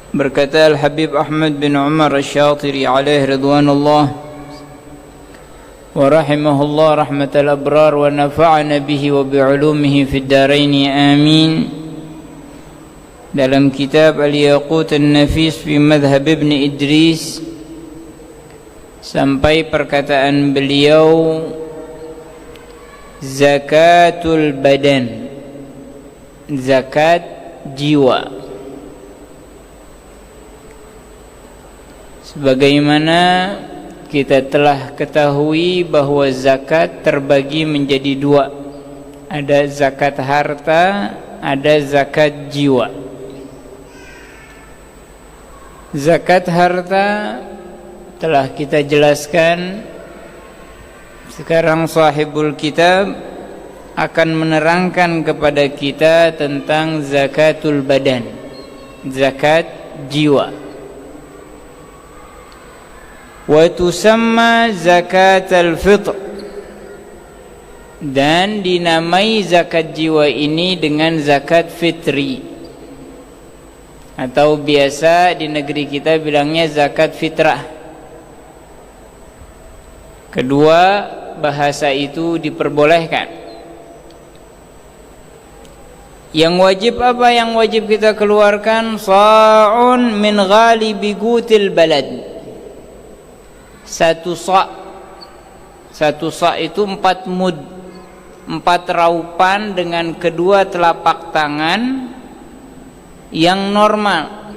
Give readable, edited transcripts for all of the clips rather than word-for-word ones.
Berkata Al-Habib Ahmad bin Umar Asy-Syatiri alaihi ridwanullah wa rahimahullah rahmatal abrar wa nafa'ana bihi wa bi'ulumihi fid dharain amin. Dalam kitab Al-Yaqut An-Nafis fi Madhhab Ibn Idris sampai perkataan beliau zakatul badan, zakat jiwa. Sebagaimana kita telah ketahui bahwa zakat terbagi menjadi dua. Ada zakat harta, ada zakat jiwa. Zakat harta telah kita jelaskan. Sekarang sahibul kitab akan menerangkan kepada kita tentang zakatul badan, zakat jiwa. Wa tusamma zakatul fitr, dan dinamai zakat jiwa ini dengan zakat fitri, atau biasa di negeri kita bilangnya zakat fitrah. Kedua bahasa itu diperbolehkan. Yang wajib apa yang wajib kita keluarkan? Sa'un min ghalibi gutil balad, satu sa'. Satu sa' itu 4 mud, 4 raupan dengan kedua telapak tangan yang normal,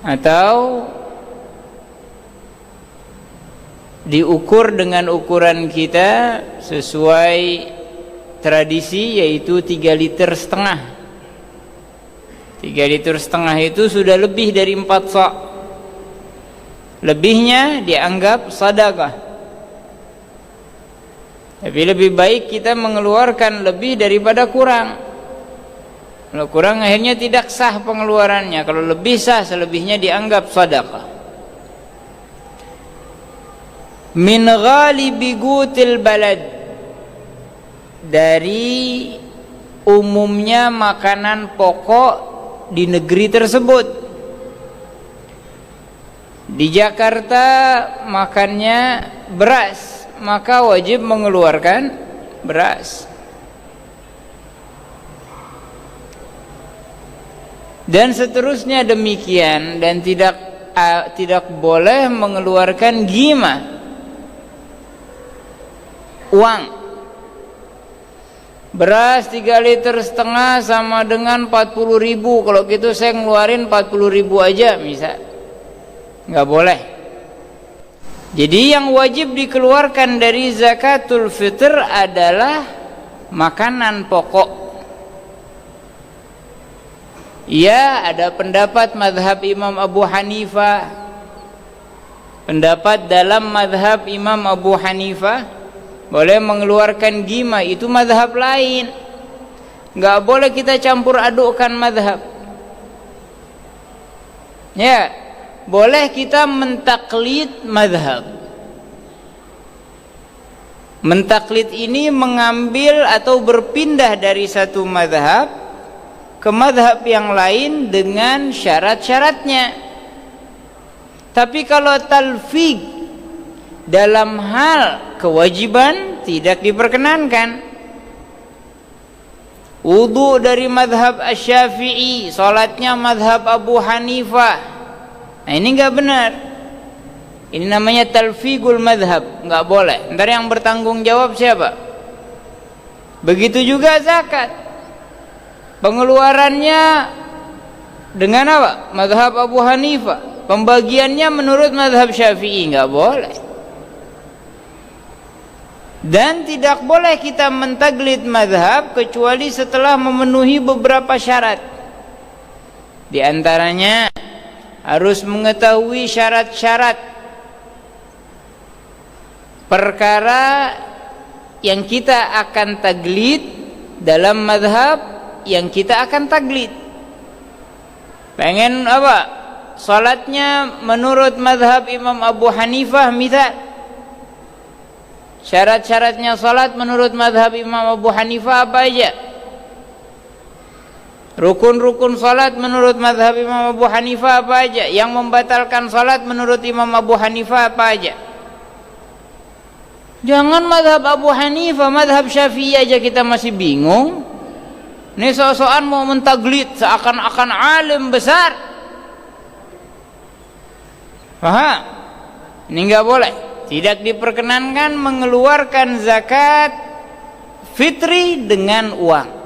atau diukur dengan ukuran kita sesuai tradisi, yaitu 3,5 liter. 3,5 liter itu sudah lebih dari 4 sa'. Lebihnya dianggap sedekah. Tapi lebih baik kita mengeluarkan lebih daripada kurang. Kalau kurang akhirnya tidak sah pengeluarannya. Kalau lebih sah, selebihnya dianggap sedekah. Min ghalibi gutil balad, dari umumnya makanan pokok di negeri tersebut. Di Jakarta makannya beras, maka wajib mengeluarkan beras. Dan seterusnya demikian, dan tidak boleh mengeluarkan gima, uang. Beras 3,5 liter sama dengan 40.000. Kalau gitu saya ngeluarin 40.000 aja misal. Enggak boleh. Jadi yang wajib dikeluarkan dari zakatul fitr adalah makanan pokok. Ya, ada pendapat mazhab Imam Abu Hanifah. Pendapat dalam mazhab Imam Abu Hanifah boleh mengeluarkan gima, itu mazhab lain. Enggak boleh kita campur adukkan mazhab. Ya, boleh kita mentaklid mazhab. Mentaklid ini mengambil atau berpindah dari satu mazhab ke mazhab yang lain dengan syarat-syaratnya. Tapi kalau talfig dalam hal kewajiban tidak diperkenankan. Wudu dari mazhab Asy-Syafi'i, salatnya mazhab Abu Hanifah. Nah, ini enggak benar. Ini namanya talfigul madhab, enggak boleh. Ntar yang bertanggung jawab siapa? Begitu juga zakat. Pengeluarannya dengan apa? Madhab Abu Hanifah. Pembagiannya menurut madhab Syafi'i, enggak boleh. Dan tidak boleh kita mentaklid madhab kecuali setelah memenuhi beberapa syarat. Di antaranya harus mengetahui syarat-syarat perkara yang kita akan taklid dalam mazhab yang kita akan taklid. Pengen apa? Salatnya menurut mazhab Imam Abu Hanifah misal. Syarat-syaratnya salat menurut mazhab Imam Abu Hanifah apa aja? Rukun-rukun salat menurut mazhab Imam Abu Hanifah apa aja? Yang membatalkan salat menurut Imam Abu Hanifah apa aja? Jangan mazhab Abu Hanifah, mazhab Syafi'i aja kita masih bingung. Ini sok-sokan mau mentaglid seakan-akan alim besar. Paham? Ini enggak boleh. Tidak diperkenankan mengeluarkan zakat fitri dengan uang.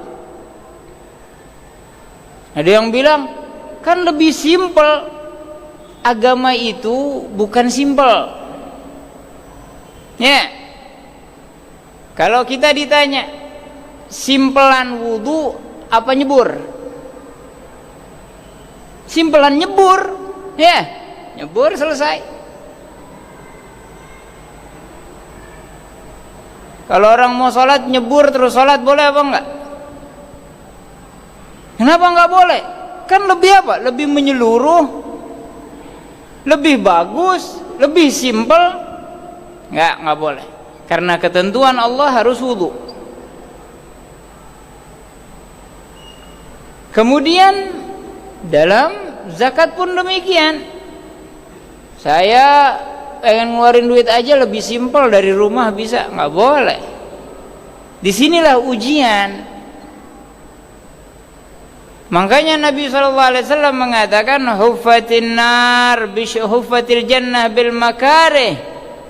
Ada yang bilang, kan lebih simpel. Agama itu bukan simpel. Ya. Kalau kita ditanya, simpelan wudu apa nyebur? Simpelan nyebur. Ya, nyebur selesai. Kalau orang mau sholat nyebur terus sholat boleh apa enggak? Kenapa enggak boleh? Kan lebih apa? Lebih menyeluruh, lebih bagus, lebih simpel. Enggak boleh. Karena ketentuan Allah harus wudu. Kemudian dalam zakat pun demikian. Saya pengen ngeluarin duit aja lebih simpel dari rumah bisa, enggak boleh. Disinilah ujian. Makanya Nabi SAW mengatakan huffatin nar huffatil jannah bil makarih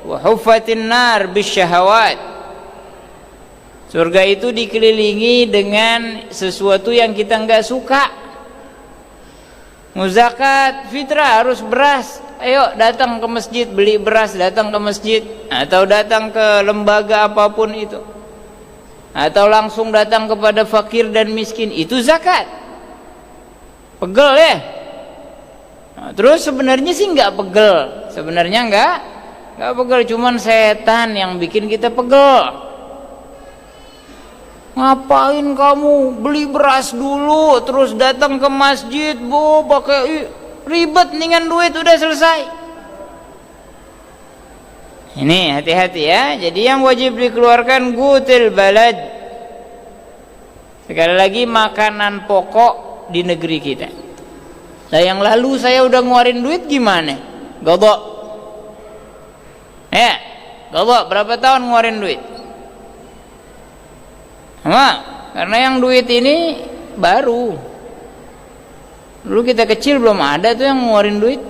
wa huffatin nar bisyahawat. Surga itu dikelilingi dengan sesuatu yang kita enggak suka. Muzakat fitrah harus beras. Ayo datang ke masjid beli beras, datang ke masjid atau datang ke lembaga apapun itu. Atau langsung datang kepada fakir dan miskin, itu zakat. Pegel ya. Nah, terus sebenarnya sih nggak pegel, sebenarnya nggak pegel, cuman setan yang bikin kita pegel. Ngapain kamu beli beras dulu, terus datang ke masjid, pakai ribet, dengan duit udah selesai. Ini hati-hati ya. Jadi yang wajib dikeluarkan gutil balad. Sekali lagi makanan pokok di negeri kita. Nah, yang lalu saya udah ngeluarin duit gimana? Godok. Ya, godok berapa tahun ngeluarin duit? Karena yang duit ini baru. Dulu kita kecil belum ada tuh yang ngeluarin duit.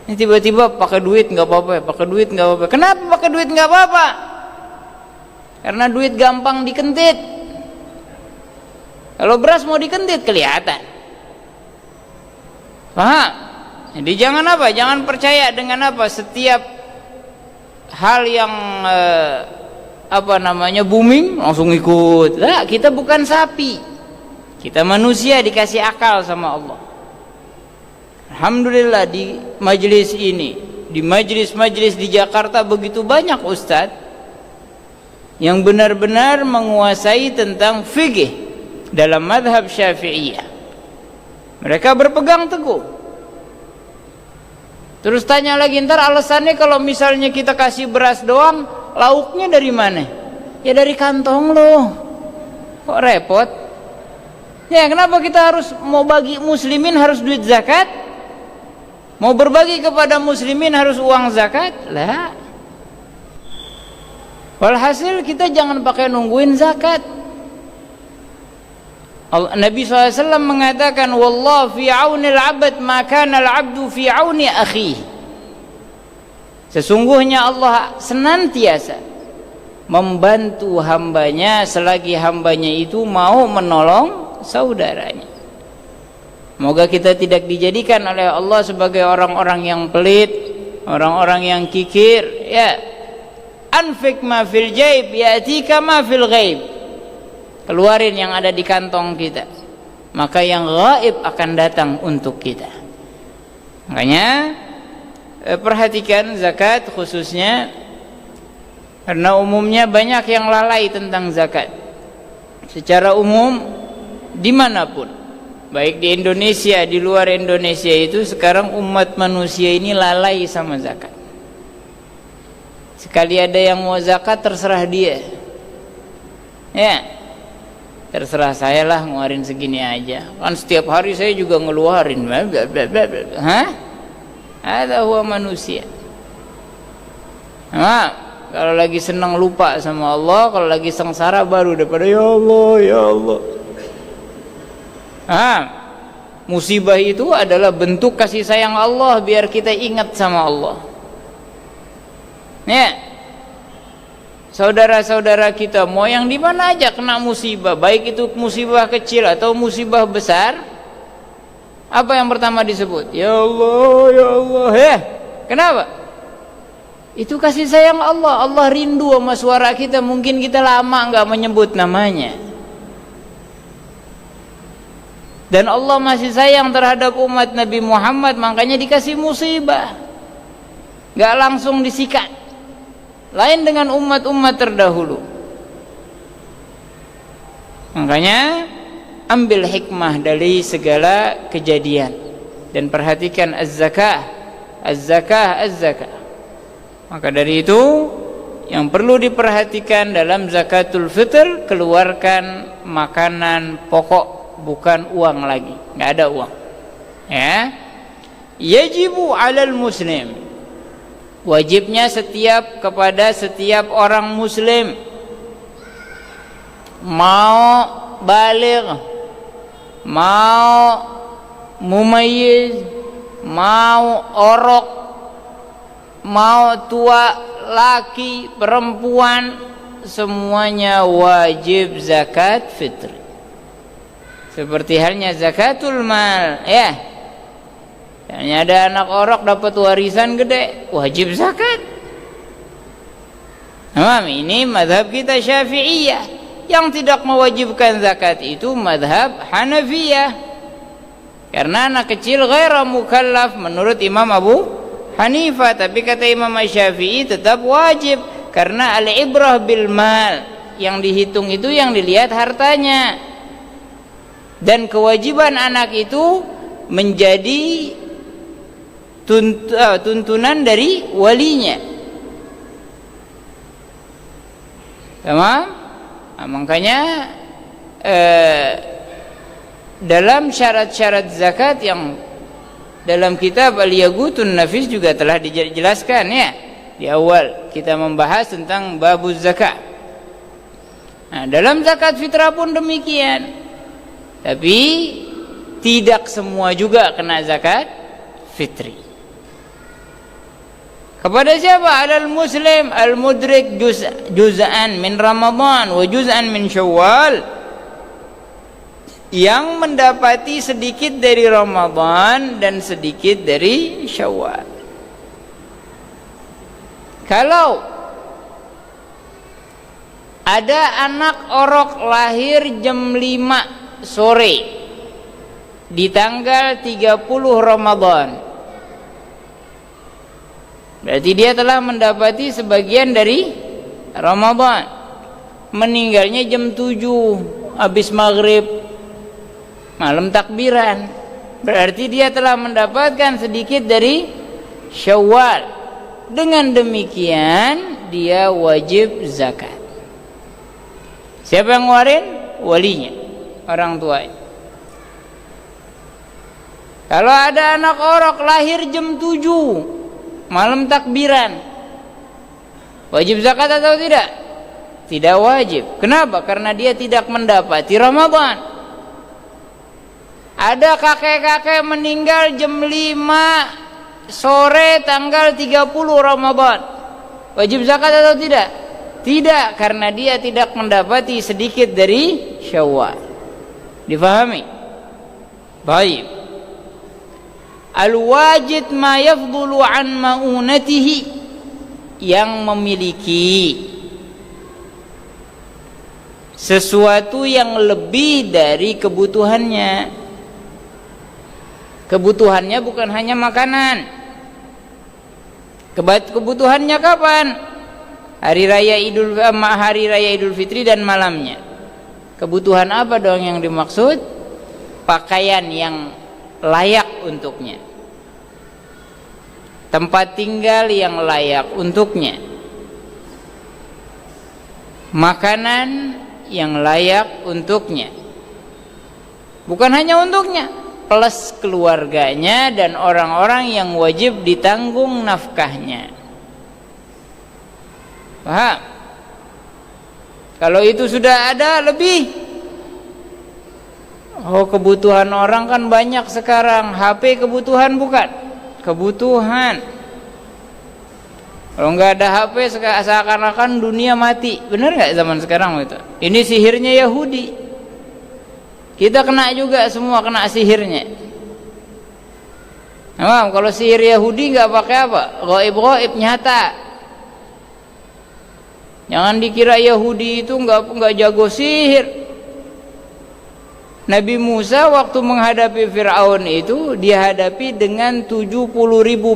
Ini tiba-tiba pakai duit nggak apa-apa, pakai duit nggak apa-apa. Kenapa pakai duit nggak apa-apa? Karena duit gampang dikentit. Kalau beras mau dikentit kelihatan. Paham? Jadi jangan apa? Jangan percaya dengan apa? Setiap hal yang booming langsung ikut. Lah, kita bukan sapi. Kita manusia dikasih akal sama Allah. Alhamdulillah di majelis ini, di majelis-majelis di Jakarta begitu banyak ustadz yang benar-benar menguasai tentang fikih dalam madhab Syafi'iyah. Mereka berpegang teguh. Terus tanya lagi, ntar alasannya kalau misalnya kita kasih beras doang, lauknya dari mana? Ya dari kantong lo. Kok repot? Ya kenapa kita harus mau bagi muslimin harus duit zakat? Mau berbagi kepada muslimin harus uang zakat? Lah. Walhasil kita jangan pakai nungguin zakat. Nabi SAW mengatakan, Wallah fi aunil abad maka al-abdu fi auni akhihi. Sesungguhnya Allah senantiasa membantu hambanya selagi hambanya itu mau menolong saudaranya. Moga kita tidak dijadikan oleh Allah sebagai orang-orang yang pelit, orang-orang yang kikir. Ya, anfik ma fil jaib yatika ma fil ghaib. Keluarin yang ada di kantong kita, maka yang gaib akan datang untuk kita. Makanya perhatikan zakat khususnya, karena umumnya banyak yang lalai tentang zakat. Secara umum dimanapun, baik di Indonesia, di luar Indonesia, itu sekarang umat manusia ini lalai sama zakat. Sekali ada yang mau zakat terserah dia. Ya. terserah saya lah ngeluarin segini aja, kan setiap hari saya juga ngeluarin. Hah? Ada huwa manusia. Nah, kalau lagi senang lupa sama Allah, kalau lagi sengsara baru daripada ya Allah ya Allah. Musibah itu adalah bentuk kasih sayang Allah biar kita ingat sama Allah. Ya, saudara-saudara kita mau yang di mana aja kena musibah, baik itu musibah kecil atau musibah besar, apa yang pertama disebut? Ya Allah ya Allah. Kenapa? Itu kasih sayang Allah. Allah rindu sama suara kita. Mungkin kita lama nggak menyebut namanya. Dan Allah masih sayang terhadap umat Nabi Muhammad, makanya dikasih musibah. Nggak langsung disikat. Lain dengan umat-umat terdahulu. Makanya ambil hikmah dari segala kejadian dan perhatikan az-zakah, az-zakah, az-zakah. Maka dari itu yang perlu diperhatikan dalam zakatul fitr, keluarkan makanan pokok, bukan uang lagi, nggak ada uang. Ya, yajibu 'alal muslim, wajibnya kepada setiap orang muslim, mau baligh, mau mumayyiz, mau orok, mau tua, laki, perempuan, semuanya wajib zakat fitri. Seperti halnya zakatul mal, ya. Hanya ada anak orok dapat warisan gede, wajib zakat. Ini mazhab kita Syafi'iyah. Yang tidak mewajibkan zakat itu mazhab Hanafiyah. Karena anak kecil ghaira mukallaf menurut Imam Abu Hanifah, tapi kata Imam Syafi'i tetap wajib karena al-ibrah bil mal, yang dihitung itu yang dilihat hartanya, dan kewajiban anak itu menjadi tuntunan dari walinya. Tamam? Makanya dalam syarat-syarat zakat yang dalam kitab Al-Yaqutun Nafis juga telah dijelaskan, ya. Di awal kita membahas tentang babuz zakat. Nah, dalam zakat fitrah pun demikian. Tapi tidak semua juga kena zakat fitri. Kepada siapa? Alal muslim al-mudrik juz'an min Ramadan wa juz'an min Syawal, yang mendapati sedikit dari Ramadan dan sedikit dari Syawal. Kalau ada anak orok lahir jam 5 sore di tanggal 30 Ramadan, berarti dia telah mendapati sebagian dari Ramadan. Meninggalnya jam 7 habis maghrib, malam takbiran, berarti dia telah mendapatkan sedikit dari Syawal. Dengan demikian dia wajib zakat. Siapa yang ngeluarin? Walinya, orang tuanya. Kalau ada anak orok lahir jam 7 malam takbiran, wajib zakat atau tidak? Tidak wajib. Kenapa? Karena dia tidak mendapati Ramadan. Ada kakek-kakek meninggal jam 5 sore tanggal 30 Ramadan, wajib zakat atau tidak? Tidak, karena dia tidak mendapati sedikit dari Syawal. Difahami? Baik. Al-wajid ma yafdulu an ma'unatihi, yang memiliki sesuatu yang lebih dari kebutuhannya. Kebutuhannya bukan hanya makanan. Kebutuhannya kapan? Hari raya Idul Fitri dan malamnya. Kebutuhan apa dong yang dimaksud? Pakaian yang layak untuknya, tempat tinggal yang layak untuknya, makanan yang layak untuknya. Bukan hanya untuknya, plus keluarganya dan orang-orang yang wajib ditanggung nafkahnya. Paham? Kalau itu sudah ada lebih. Oh, kebutuhan orang kan banyak sekarang. HP kebutuhan bukan? Kebutuhan. Kalau nggak ada HP seakan-akan dunia mati. Benar nggak zaman sekarang itu? Ini sihirnya Yahudi. Kita kena juga semua, kena sihirnya. Nah, kalau sihir Yahudi nggak pakai apa? Gaib-gaib nyata. Jangan dikira Yahudi itu nggak jago sihir. Nabi Musa waktu menghadapi Fir'aun itu dihadapi dengan 70.000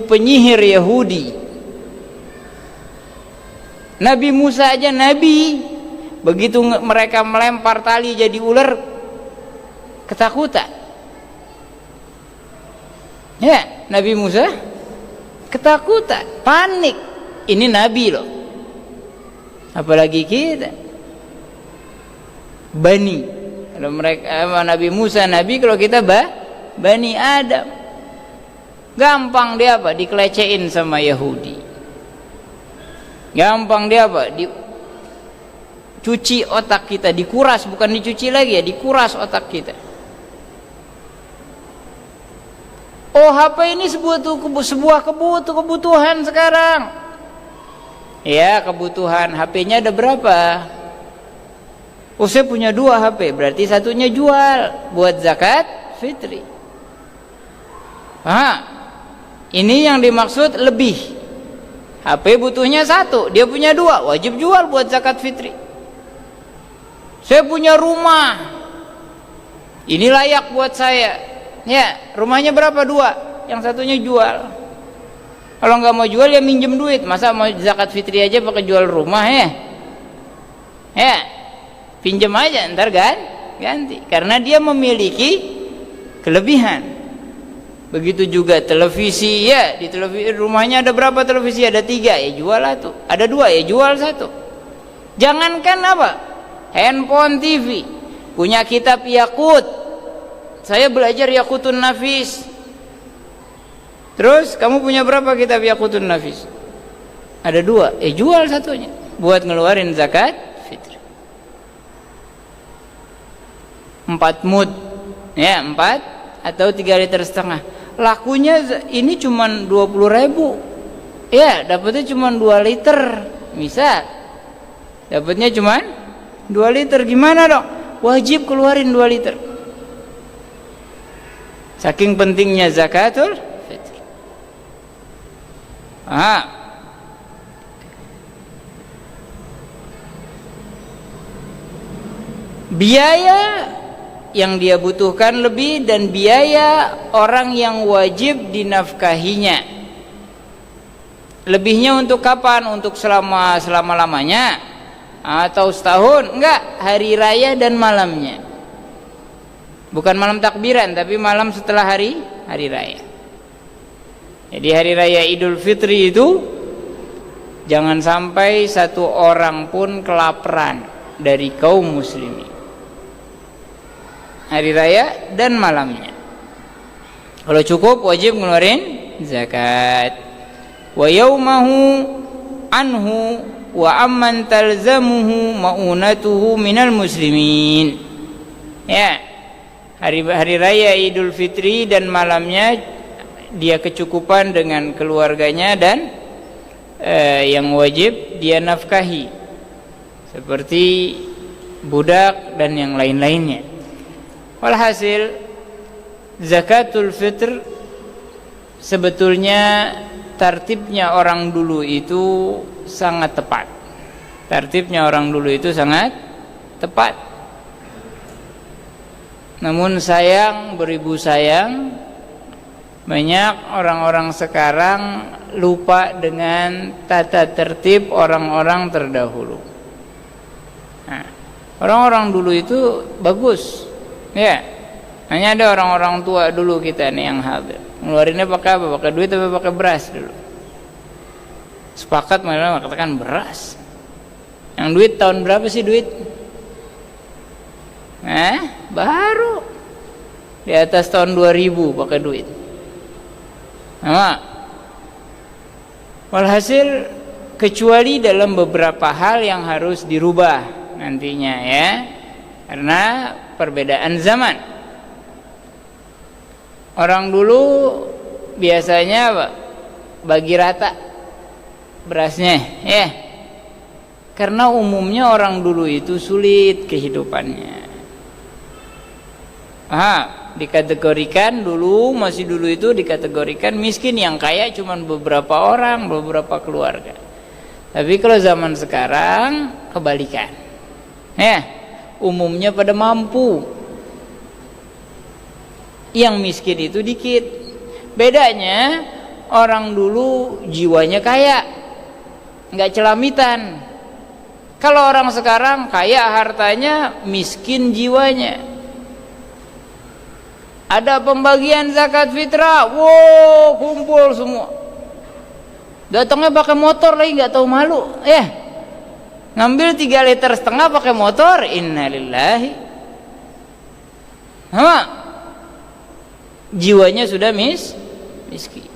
penyihir Yahudi. Nabi Musa aja nabi, begitu mereka melempar tali jadi ular, ketakutan. Ya, Nabi Musa ketakutan, panik. Ini nabi loh. Apalagi kita Bani. Kalau mereka Nabi Musa nabi, kalau kita Bani Adam. Gampang dia apa? Dikelecehin sama Yahudi. Gampang dia apa? Dicuci otak kita, dikuras, bukan dicuci lagi ya, dikuras otak kita. Oh, HP ini sebuah kebutuhan sekarang. Ya, kebutuhan. HP-nya ada berapa? Oh, saya punya 2 HP, berarti satunya jual buat zakat fitri. Ini yang dimaksud lebih. HP butuhnya 1, dia punya 2, wajib jual buat zakat fitri. Saya punya rumah, ini layak buat saya. Ya, rumahnya berapa? 2, yang satunya jual. Kalau nggak mau jual ya minjem duit. Masa mau zakat fitri aja pakai jual rumah ya? Ya, pinjam aja, ntar ganti. Karena dia memiliki kelebihan. Begitu juga televisi, ya di televisi rumahnya ada berapa televisi? Ada 3, ya jual 1. Ada 2, ya jual 1. Jangankan apa? Handphone, TV. Punya kitab Yaqut. Saya belajar Yaqutun Nafis. Terus kamu punya berapa kitab Yaqutun Nafis? Ada 2, jual satunya buat ngeluarin zakat fitri. 4 mud, ya 4 atau 3,5 liter. Lakunya ini cuman 20.000. Ya, dapatnya cuman 2 liter. Misal dapatnya cuman 2 liter, gimana dong? Wajib keluarin 2 liter. Saking pentingnya zakatul fitr. Biaya yang dia butuhkan lebih, dan biaya orang yang wajib dinafkahinya. Lebihnya untuk kapan? Untuk selama-lamanya atau setahun? Enggak, hari raya dan malamnya. Bukan malam takbiran, tapi malam setelah hari raya. Jadi hari raya Idul Fitri itu jangan sampai satu orang pun kelaparan dari kaum muslimin. Hari raya dan malamnya. Kalau cukup wajib ngeluarin zakat. Wa yaumahu anhu wa amman talzamuhu maunatuhu minal muslimin. Ya, hari raya Idul Fitri dan malamnya dia kecukupan dengan keluarganya dan yang wajib dia nafkahi, seperti budak dan yang lain-lainnya. Walhasil zakatul fitr sebetulnya tartibnya orang dulu itu sangat tepat. Tartibnya orang dulu itu sangat tepat. Namun sayang, beribu sayang, banyak orang-orang sekarang lupa dengan tata tertib orang-orang terdahulu. Nah, orang-orang dulu itu bagus. Ya, hanya ada orang-orang tua dulu kita nih yang hadir. Ngeluarinnya pakai apa? Pakai duit atau pakai beras dulu? Sepakat malah katakan beras. Yang duit tahun berapa sih duit? Baru di atas tahun 2000 pakai duit. Walhasil kecuali dalam beberapa hal yang harus dirubah nantinya ya, karena perbedaan zaman. Orang dulu biasanya apa? Bagi rata berasnya ya, karena umumnya orang dulu itu sulit kehidupannya. Dikategorikan dulu, masih dulu itu dikategorikan miskin, yang kaya cuma beberapa orang, beberapa keluarga. Tapi kalau zaman sekarang kebalikan ya, umumnya pada mampu, yang miskin itu dikit. Bedanya orang dulu jiwanya kaya, nggak celamitan. Kalau orang sekarang kaya hartanya, miskin jiwanya. Ada pembagian zakat fitrah, wow, kumpul semua. Datangnya pakai motor lagi, nggak tahu malu. Ngambil 3,5 liter pakai motor, innalillahi. Jiwanya sudah miskin.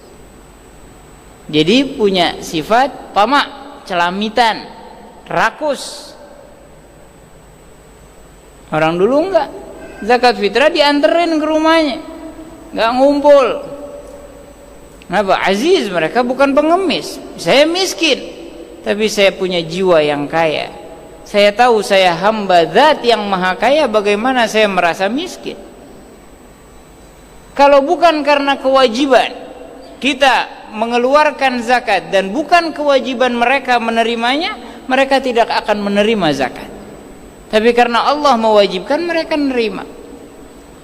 Jadi punya sifat tamak, celamitan, rakus. Orang dulu enggak. Zakat fitrah dianterin ke rumahnya, nggak ngumpul. Kenapa? Aziz, mereka bukan pengemis. Saya miskin, tapi saya punya jiwa yang kaya. Saya tahu saya hamba Zat yang maha kaya. Bagaimana saya merasa miskin? Kalau bukan karena kewajiban kita mengeluarkan zakat dan bukan kewajiban mereka menerimanya, mereka tidak akan menerima zakat. Tapi karena Allah mewajibkan, mereka menerima.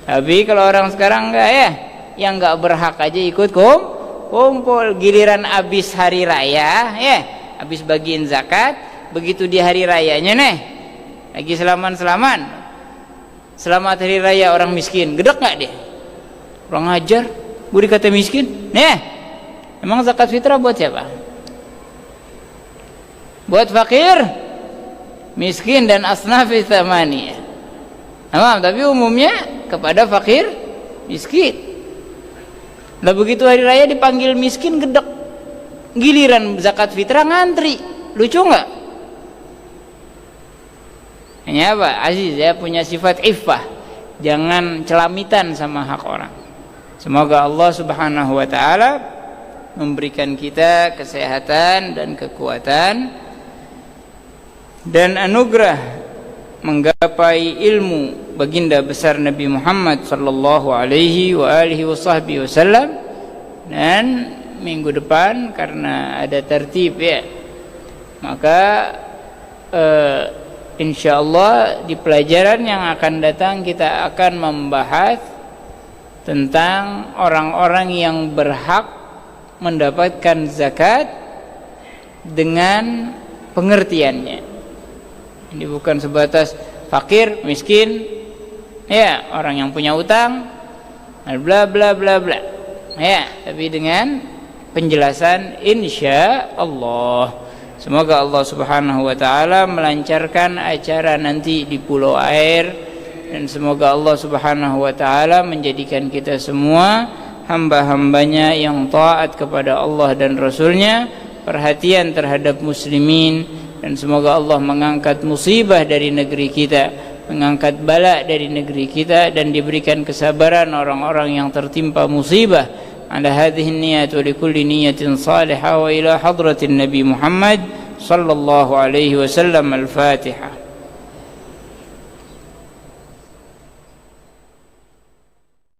Tapi kalau orang sekarang enggak ya, yang enggak berhak aja ikut kumpul. Giliran habis hari raya ya, habis bagiin zakat, begitu di hari rayanya lagi selaman selamat hari raya orang miskin, gedek enggak dia? Kurang ajar, gue dikata miskin. Emang zakat fitrah buat siapa? Buat fakir, miskin dan asnafi tsamaniyah. Tapi umumnya kepada fakir, miskin. Lah begitu hari raya dipanggil miskin, gedek. Giliran zakat fitrah ngantri. Lucu enggak? Hanya apa? Aziz ya, punya sifat iffah. Jangan celamitan sama hak orang. Semoga Allah Subhanahu wa taala memberikan kita kesehatan dan kekuatan dan anugerah menggapai ilmu baginda besar Nabi Muhammad sallallahu alaihi wa alihi wasallam. Dan minggu depan karena ada tertib ya, maka insyaallah di pelajaran yang akan datang kita akan membahas tentang orang-orang yang berhak mendapatkan zakat dengan pengertiannya. Ini bukan sebatas fakir, miskin, ya, orang yang punya utang, bla bla bla bla, ya, tapi dengan penjelasan insya Allah. Semoga Allah Subhanahu wa taala melancarkan acara nanti di Pulau Air, dan semoga Allah Subhanahu wa taala menjadikan kita semua hamba-hambanya yang taat kepada Allah dan Rasulnya, perhatian terhadap muslimin, dan semoga Allah mengangkat musibah dari negeri kita, mengangkat bala dari negeri kita, dan diberikan kesabaran orang-orang yang tertimpa musibah. Ala hadhihi niyyat wa likulli niyyatin salihah wa ila hadratin Nabi Muhammad sallallahu alaihi wasallam. Al-Fatihah.